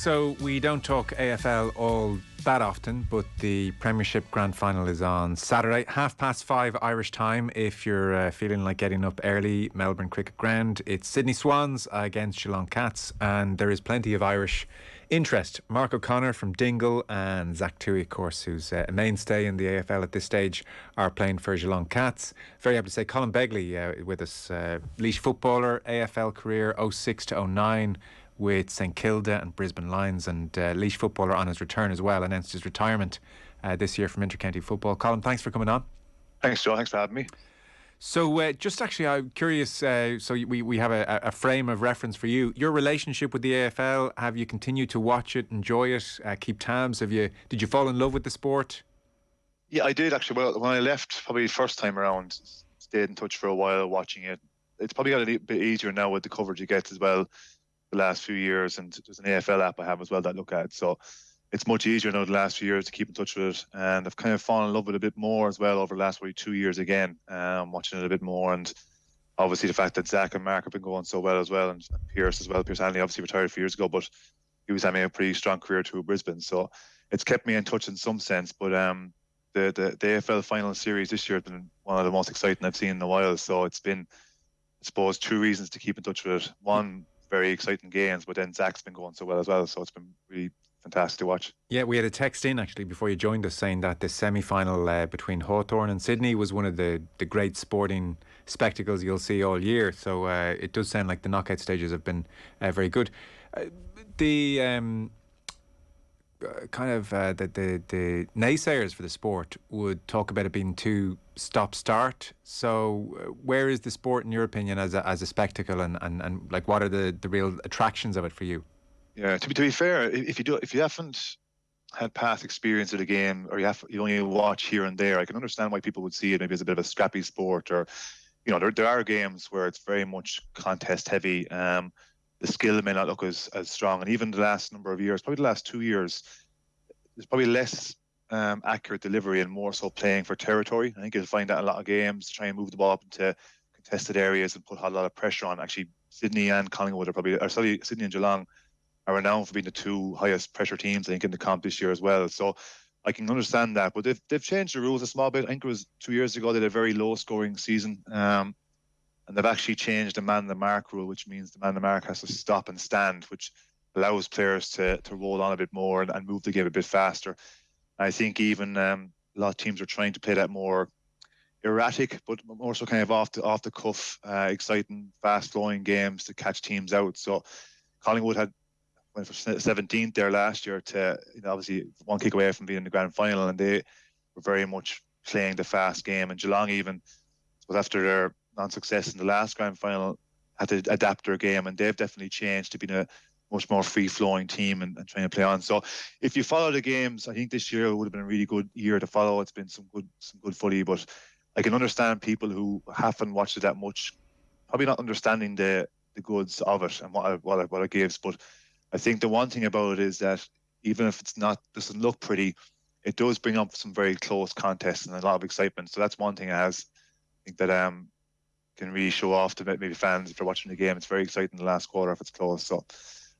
So we don't talk AFL all that often, but the Premiership Grand Final is on Saturday, 5:30 Irish time. If you're feeling like getting up early, Melbourne Cricket Ground. It's Sydney Swans against Geelong Cats, and there is plenty of Irish interest. Mark O'Connor from Dingle and Zach Tuohy, of course, who's a mainstay in the AFL at this stage, are playing for Geelong Cats. Very happy to say Colm Begley with us, Laois footballer, AFL career 06 to 09 with St Kilda and Brisbane Lions, and Laois footballer on his return as well, announced his retirement this year from intercounty football. Colm, thanks for coming on. Thanks, Joe. Thanks for having me. So just actually, I'm curious, so we have a frame of reference for you. Your relationship with the AFL, have you continued to watch it, enjoy it, keep tabs? Did you fall in love with the sport? Yeah, I did actually. Well, when I left, probably first time around, stayed in touch for a while watching it. It's probably got a bit easier now with the coverage you get as well the last few years, and there's an AFL app I have as well that I look at. So it's much easier now the last few years to keep in touch with it, and I've kind of fallen in love with it a bit more as well over the last 2 years again, watching it a bit more, and obviously the fact that Zach and Mark have been going so well as well, and Pierce as well. Pierce Hanley obviously retired a few years ago, but he was having a pretty strong career through Brisbane, so it's kept me in touch in some sense. But the AFL final series this year has been one of the most exciting I've seen in a while, so it's been, I suppose, two reasons to keep in touch with it. One, very exciting games, but then Zach's been going so well as well, so it's been really fantastic to watch. Yeah, we had a text in actually before you joined us saying that the semi-final between Hawthorn and Sydney was one of the great sporting spectacles you'll see all year, so it does sound like the knockout stages have been very good. The naysayers for the sport would talk about it being too stop-start. So where is the sport in your opinion as a spectacle, and like what are the real attractions of it for you? Yeah, to be fair, if you haven't had past experience of the game, or you only watch here and there, I can understand why people would see it maybe as a bit of a scrappy sport, or there are games where it's very much contest heavy. The skill may not look as strong, and even the last number of years, probably the last 2 years, there's probably less accurate delivery and more so playing for territory. I think you'll find that in a lot of games, to try and move the ball up into contested areas and put a lot of pressure on. Actually, Sydney and Collingwood Sydney and Geelong are renowned for being the two highest pressure teams, I think, in the comp this year as well. So I can understand that, but they've changed the rules a small bit. I think it was 2 years ago they had a very low scoring season, and they've actually changed the man the mark rule, which means the man the mark has to stop and stand, which allows players to roll on a bit more and move the game a bit faster. I think even a lot of teams are trying to play that more erratic, but more so kind of off the cuff, exciting, fast flowing games to catch teams out. So Collingwood went for 17th there last year to obviously one kick away from being in the grand final, and they were very much playing the fast game. And Geelong, even after their non-success in the last grand final, had to adapt their game, and they've definitely changed to being a much more free-flowing team and trying to play on. So if you follow the games, I think this year would have been a really good year to follow. It's been some good footy, but I can understand people who haven't watched it that much, probably not understanding the goods of it and what it gives. But I think the one thing about it is that even if doesn't look pretty, it does bring up some very close contests and a lot of excitement. So that's one thing I think that can really show off to maybe fans if they're watching the game. It's very exciting the last quarter if it's close. So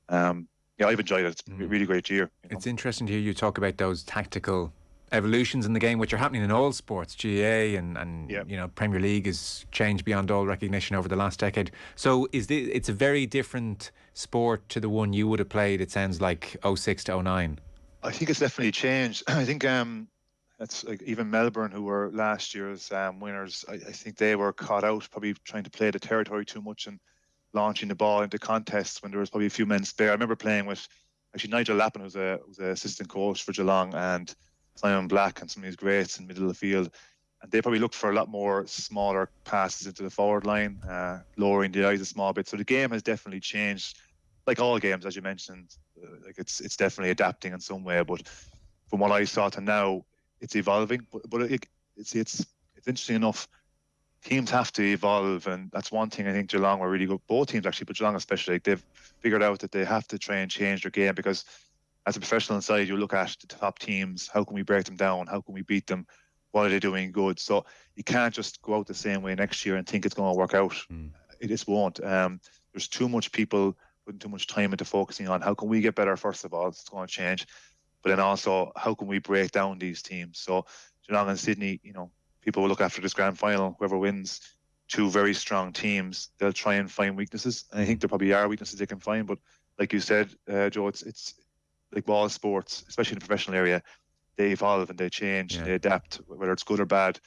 yeah, I've enjoyed it. It's been a really great year. It's interesting to hear you talk about those tactical evolutions in the game, which are happening in all sports. GAA and Premier League has changed beyond all recognition over the last decade. So it's a very different sport to the one you would have played, it sounds like, 06 to 09. I think it's definitely changed. I think that's like even Melbourne, who were last year's winners, I think they were caught out probably trying to play the territory too much and launching the ball into contests when there was probably a few men spare. I remember playing with actually Nigel Lappin, who's an assistant coach for Geelong, and Simon Black and some of these greats in the middle of the field, and they probably looked for a lot more smaller passes into the forward line, lowering the eyes a small bit. So the game has definitely changed, like all games, as you mentioned. Like it's definitely adapting in some way, but from what I saw to now, it's evolving. But it's interesting enough. Teams have to evolve, and that's one thing I think Geelong were really good. Both teams actually, but Geelong especially, they've figured out that they have to try and change their game, because as a professional side, you look at the top teams, how can we break them down? How can we beat them? What are they doing good? So you can't just go out the same way next year and think it's going to work out. It just won't. There's too much people putting too much time into focusing on how can we get better. First of all, it's going to change, but then also how can we break down these teams. So Geelong and Sydney, people will look after this grand final. Whoever wins, two very strong teams, they'll try and find weaknesses. And I think there probably are weaknesses they can find, but like you said, Joe, it's like all sports, especially in the professional area, they evolve and they change and they adapt, whether it's good or bad.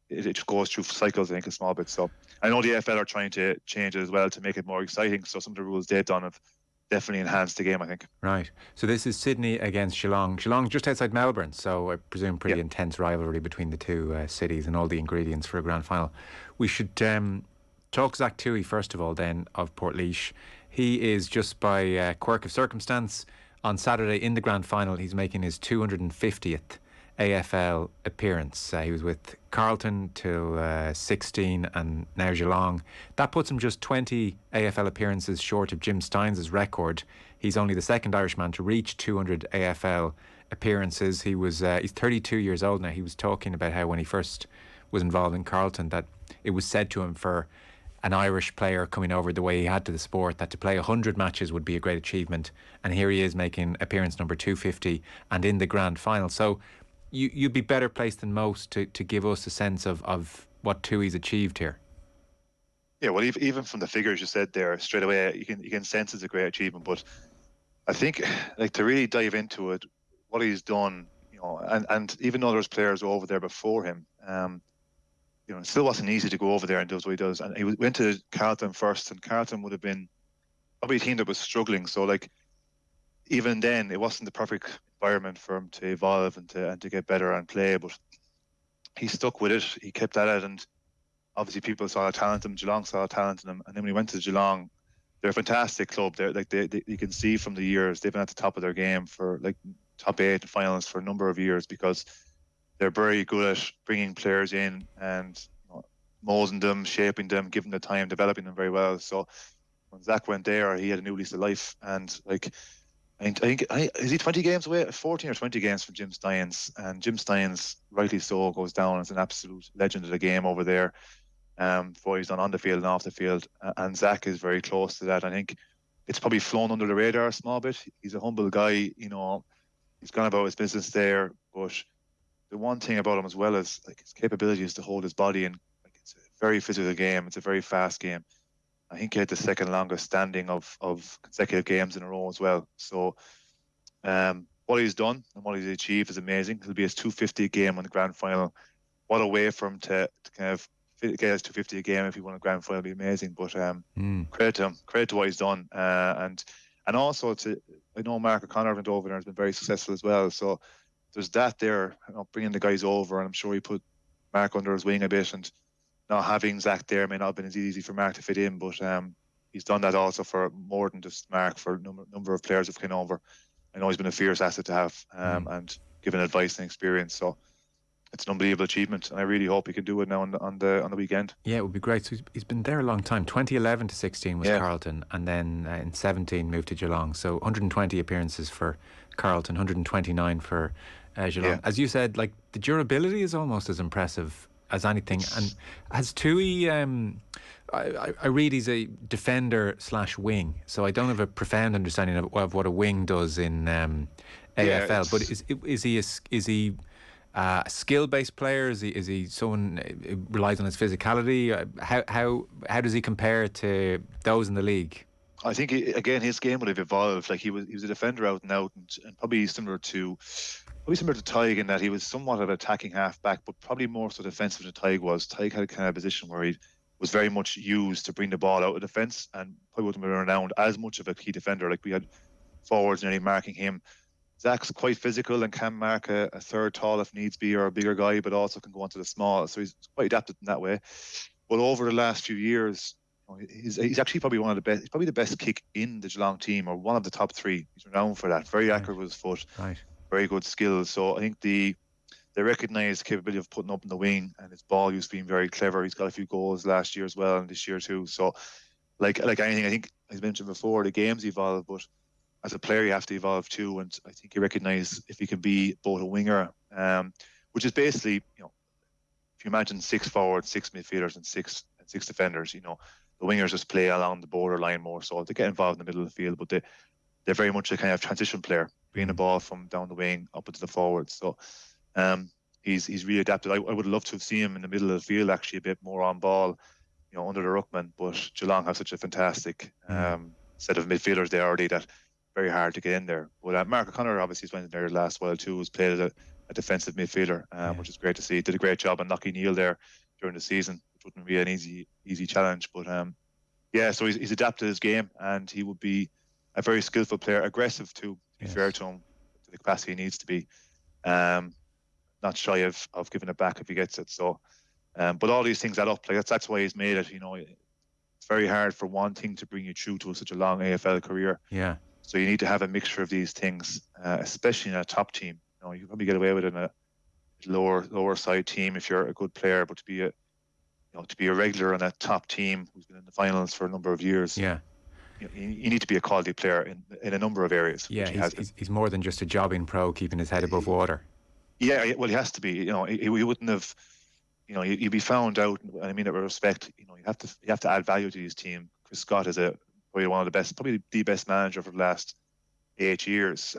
It just goes through cycles, I think, a small bit. So I know the AFL are trying to change it as well to make it more exciting. So some of the rules they've done have definitely enhanced the game, I think. Right. So this is Sydney against Geelong. Geelong just outside Melbourne, so I presume pretty intense rivalry between the two cities and all the ingredients for a grand final. We should talk Zach Tuohy first of all then of Portlaoise. He is, just by quirk of circumstance, on Saturday in the grand final, he's making his 250th AFL appearance. He was with Carlton till 16 and now Geelong. That puts him just 20 AFL appearances short of Jim Stynes' record. He's only the second Irishman to reach 200 AFL appearances. He's 32 years old now. He was talking about how when he first was involved in Carlton that it was said to him for an Irish player coming over the way he had to the sport that to play 100 matches would be a great achievement. And here he is making appearance number 250 and in the grand final. So you'd be better placed than most to give us a sense of what Tuohy's achieved here. Yeah, well, even from the figures you said there, straight away you can sense it's a great achievement. But I think, like, to really dive into it, what he's done, and even though there's players over there before him, it still wasn't easy to go over there and do what he does. And he went to Carlton first, and Carlton would have been probably a team that was struggling. So, like, even then, it wasn't the perfect environment for him to evolve and to get better and play. But he stuck with it. He kept at it, and obviously people saw talent in him. Geelong saw talent in him, and then when he went to Geelong, they're a fantastic club. They're like they you can see from the years they've been at the top of their game for like top 8 finals for a number of years because they're very good at bringing players in and molding them, shaping them, giving them the time, developing them very well. So when Zach went there, he had a new lease of life, and like. I think is he 20 games away? 14 or 20 games from Jim Stynes, and Jim Stynes, rightly so, goes down as an absolute legend of the game over there. For what he's done on the field and off the field, and Zach is very close to that. I think it's probably flown under the radar a small bit. He's a humble guy, he's gone about his business there. But the one thing about him as well is like his capability is to hold his body, and like it's a very physical game. It's a very fast game. I think he had the second longest standing of consecutive games in a row as well. So what he's done and what he's achieved is amazing. It'll be his 250 game on the grand final. What a way for him to kind of get his 250 game if he won a grand final. It'll be amazing. But credit to him, credit to what he's done. And also I know Mark O'Connor went over there and has been very successful as well. So there's that there, bringing the guys over, and I'm sure he put Mark under his wing a bit, and not having Zach there may not have been as easy for Mark to fit in, but he's done that also for more than just Mark, for a number of players who've come over. I know he's been a fierce asset to have and given advice and experience. So it's an unbelievable achievement, and I really hope he can do it now on the weekend. Yeah, it would be great. So he's been there a long time. 2011 to 16 was Carlton, and then in 17 moved to Geelong. So 120 appearances for Carlton, 129 for Geelong. Yeah. As you said, like, the durability is almost as impressive as anything. And has Tuohy, I read he's a defender / wing, so I don't have a profound understanding of what a wing does in AFL. But is he a skill-based player? Is he someone who relies on his physicality? How does he compare to those in the league? I think again his game would have evolved. Like he was a defender out and out, and probably similar to Tig in that he was somewhat of an attacking half-back, but probably more so defensive than Tig was. Tig had a kind of position where he was very much used to bring the ball out of defence, and probably wouldn't have been around as much of a key defender. Like we had forwards nearly marking him. Zach's quite physical and can mark a third tall if needs be, or a bigger guy, but also can go onto the small. So he's quite adapted in that way. But over the last few years, he's actually probably one of the best. He's probably the best kick in the Geelong team, or one of the top 3. He's renowned for that. Very accurate with his foot. Right. Very good skills. So I think they recognise the capability of putting up in the wing, and his ball use being very clever. He's got a few goals last year as well, and this year too. So like anything, I think as mentioned before, the game's evolved, but as a player you have to evolve too. And I think you recognise if you can be both a winger, which is basically, if you imagine 6 forwards, 6 midfielders, and six defenders, the wingers just play along the borderline more, so they get involved in the middle of the field, but they're very much a kind of transition player, bringing the ball from down the wing up into the forwards. So he's really adapted. I would love to have seen him in the middle of the field, actually a bit more on ball, under the ruckman. But Geelong have such a fantastic set of midfielders there already that very hard to get in there. But Mark O'Connor obviously went in there last while too. Was played as a defensive midfielder, which is great to see. Did a great job on Lockie Neal there during the season, which wouldn't be an easy challenge. But so he's adapted his game, and he would be a very skillful player, aggressive too, to be fair to him, to the capacity he needs to be. Not shy of giving it back if he gets it. So, but all these things add up. Like that's why he's made it. It's very hard for one thing to bring you through to such a long AFL career. Yeah. So you need to have a mixture of these things, especially in a top team. You can probably get away with it in a lower side team if you're a good player, but to be a regular on a top team who's been in the finals for a number of years. Yeah. You need to be a quality player in a number of areas. Yeah, he's more than just a jobbing pro keeping his head above water. Yeah, well, he has to be. He wouldn't have. You'd be found out. And I mean it with respect. You have to add value to his team. Chris Scott is probably one of the best, probably the best manager for the last 8 years.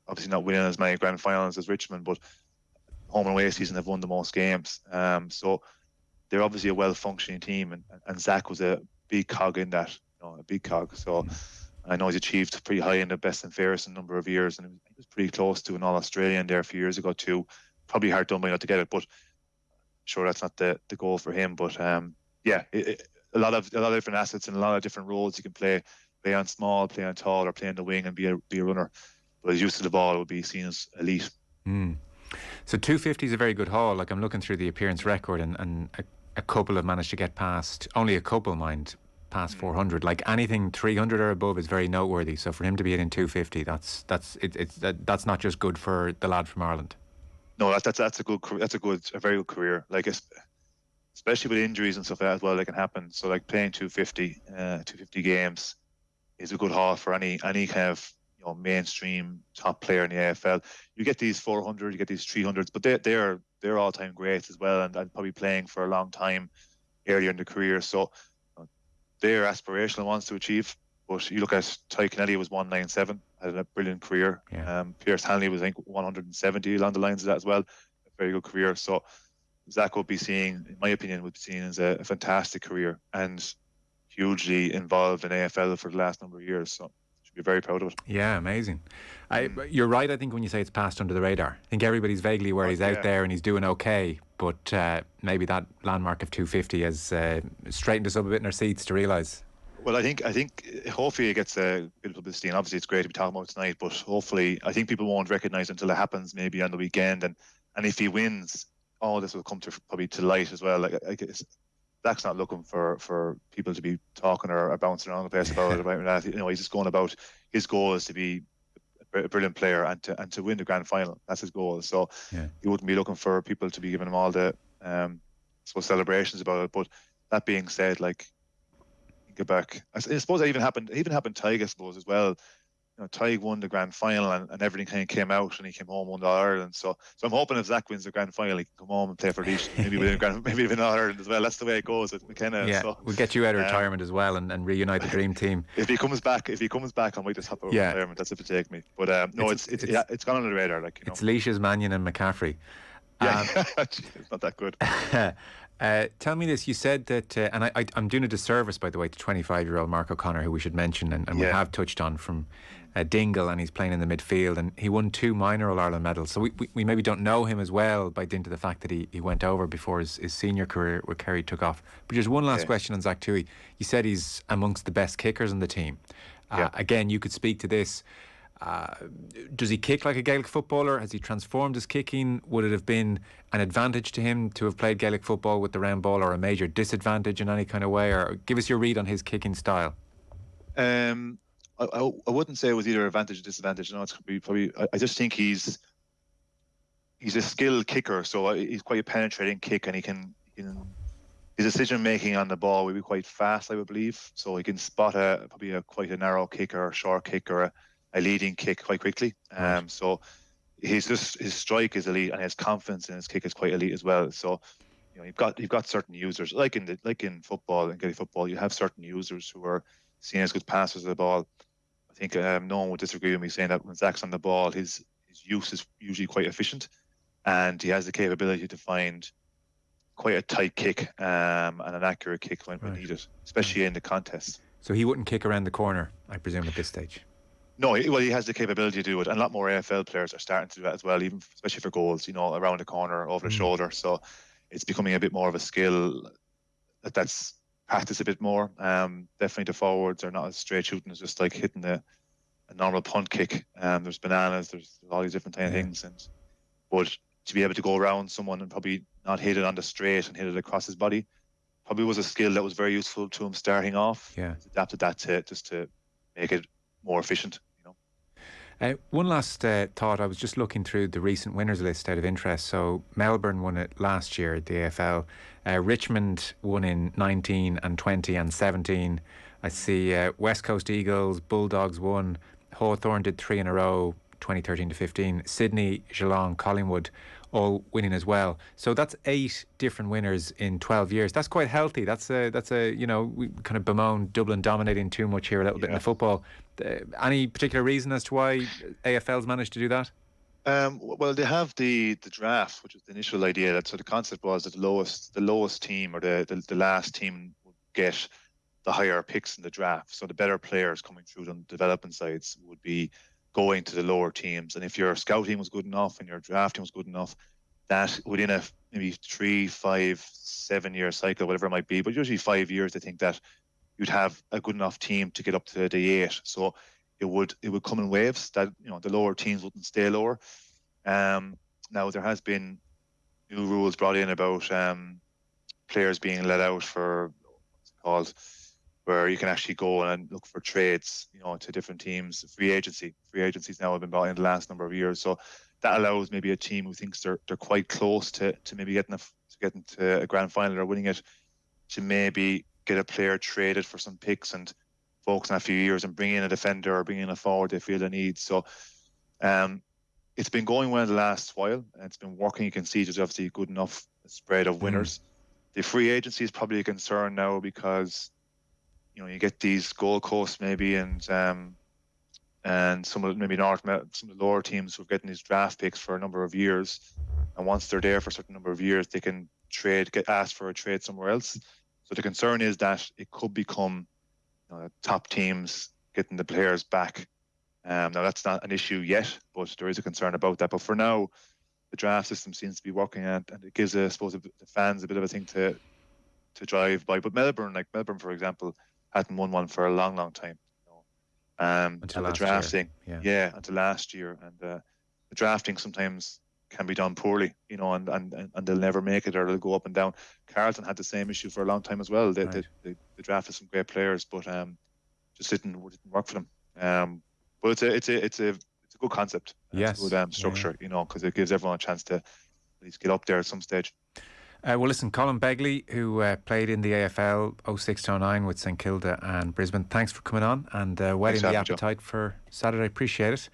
Obviously not winning as many grand finals as Richmond, but home and away season have won the most games. So they're obviously a well-functioning team, and Zach was a big cog in that. A big cog. So I know he's achieved pretty high in the best and fairest in a number of years, and he was pretty close to an All-Australian there a few years ago too. Probably hard done by not to get it, but sure that's not the goal for him. But a lot of different assets and a lot of different roles he can play on small, play on tall, or play on the wing and be a runner. But his use of the ball would be seen as elite. So 250 is a very good haul. Like I'm looking through the appearance record, and a couple have managed to get past. Only a couple, mind. Past 400. Like anything 300 or above is very noteworthy. So for him to be in 250, that's not just good for the lad from Ireland. No, that's a very good career. Like especially with injuries and stuff like that as well, that can happen. So like playing 250 games is a good haul for any kind of mainstream top player in the AFL. You get these 400, you get these 300s, but they're all-time greats as well, and probably playing for a long time earlier in the career. So they're aspirational ones to achieve. But you look at Ty Kennelly was 197, had a brilliant career. Pierce Hanley was, I think, 170 along the lines of that as well. A very good career. So Zach would be seen, in my opinion, as a fantastic career and hugely involved in AFL for the last number of years. So should be very proud of it. Yeah, amazing. You're right, I think, when you say it's passed under the radar. I think everybody's vaguely aware he's out there and he's doing okay, but maybe that landmark of 250 has straightened us up a bit in our seats to realise. Well, I think hopefully it gets a bit of publicity, and obviously it's great to be talking about it tonight, but hopefully I think people won't recognise until it happens maybe on the weekend, and if he wins, all this will come probably to light as well. Like I guess Zach's not looking for people to be talking or bouncing around the place about that. He's just going about his goal is to be a brilliant player and to win the grand final. That's his goal. So he wouldn't be looking for people to be giving him all the celebrations about it. But that being said, like, get back. I suppose that even happened Tig, I suppose, as well. Tig won the grand final and everything kind of came out, and he came home, won the All-Ireland. So I'm hoping if Zach wins the grand final, he can come home and play for Laois, maybe win All-Ireland as well. That's the way it goes at McKenna. Yeah, so, we'll get you out of retirement as well and reunite the dream team. If he comes back, I might just hop out of retirement. That's if it take me. But no, it's gone under the radar. Like, it's Laois, Mannion, and McCaffrey. It's not that good. Tell me this. You said that, and I'm doing a disservice, by the way, to 25-year-old Mark O'Connor, who we should mention, and we have touched on, from Dingle, and he's playing in the midfield, and he won 2 minor All-Ireland medals. So we maybe don't know him as well by dint of the fact that he went over before his senior career with Kerry took off. But just one last question on Zach Tuohy. You said he's amongst the best kickers in the team. Again, you could speak to this. Does he kick like a Gaelic footballer? Has he transformed his kicking? Would it have been an advantage to him to have played Gaelic football with the round ball, or a major disadvantage in any kind of way? Or give us your read on his kicking style. I wouldn't say it was either advantage or disadvantage. No, it's probably. I just think he's a skilled kicker, so he's quite a penetrating kick, and he can his decision making on the ball will be quite fast, I would believe. So he can spot quite a narrow kick or a short kick or a leading kick quite quickly. So his strike is elite, and his confidence in his kick is quite elite as well. So you've got certain users like in football and Gaelic football. You have certain users who are seen as good passers of the ball. I think no one would disagree with me saying that when Zach's on the ball, his use is usually quite efficient, and he has the capability to find quite a tight kick and an accurate kick when needed, especially in the contest. So he wouldn't kick around the corner, I presume, at this stage. No, he has the capability to do it, and a lot more AFL players are starting to do that as well, even especially for goals. Around the corner, over the shoulder. So it's becoming a bit more of a skill that's practiced a bit more. Definitely the forwards are not as straight shooting as just like hitting a normal punt kick. There's bananas, there's all these different kind of things, but to be able to go around someone and probably not hit it on the straight and hit it across his body probably was a skill that was very useful to him starting off. Yeah, he's adapted that to make it more efficient. One last thought. I was just looking through the recent winners list out of interest. So Melbourne won it last year at the AFL. Richmond won in 19 and 20 and 17. I see West Coast Eagles, Bulldogs won. Hawthorn did 3 in a row, 2013 to 15. Sydney, Geelong, Collingwood all winning as well. So that's 8 different winners in 12 years. That's quite healthy. That's a we kind of bemoan Dublin dominating too much here a little bit in the football. Any particular reason as to why AFL's managed to do that? Well, they have the draft, which was the initial idea. So the concept was that the lowest team or the last team would get the higher picks in the draft. So the better players coming through on development sides would be going to the lower teams. And if your scouting was good enough and your drafting was good enough, that within a maybe 3, 5, 7 year cycle, whatever it might be, but usually 5 years, I think that you'd have a good enough team to get up to the 8. So it would come in waves that the lower teams wouldn't stay lower. Now there has been new rules brought in about players being let out for what's it called, where you can actually go and look for trades, to different teams. Free agencies now have been brought in the last number of years, so that allows maybe a team who thinks they're quite close to maybe getting to a grand final or winning it, to maybe get a player traded for some picks and focus on a few years and bring in a defender or bring in a forward they feel they need. So it's been going well the last while, and it's been working. You can see there's obviously a good enough spread of winners. The free agency is probably a concern now because you get these Gold Coast maybe and some of maybe some of the lower teams who are getting these draft picks for a number of years, and once they're there for a certain number of years, they can get asked for a trade somewhere else. So the concern is that it could become top teams getting the players back. Now that's not an issue yet, but there is a concern about that. But for now, the draft system seems to be working, and it gives, I suppose, the fans a bit of a thing to drive by. But Melbourne, for example, hadn't won one for a long, long time. Until the drafting, until last year, and the drafting sometimes can be done poorly, and they'll never make it, or they'll go up and down. Carlton had the same issue for a long time as well. They drafted some great players, but just didn't work for them. But it's a good concept. Yes, it's a good structure, because it gives everyone a chance to at least get up there at some stage. Well, listen, Colm Begley, who played in the AFL 06-09 with St Kilda and Brisbane, thanks for coming on and whetting the appetite for Saturday. Appreciate it.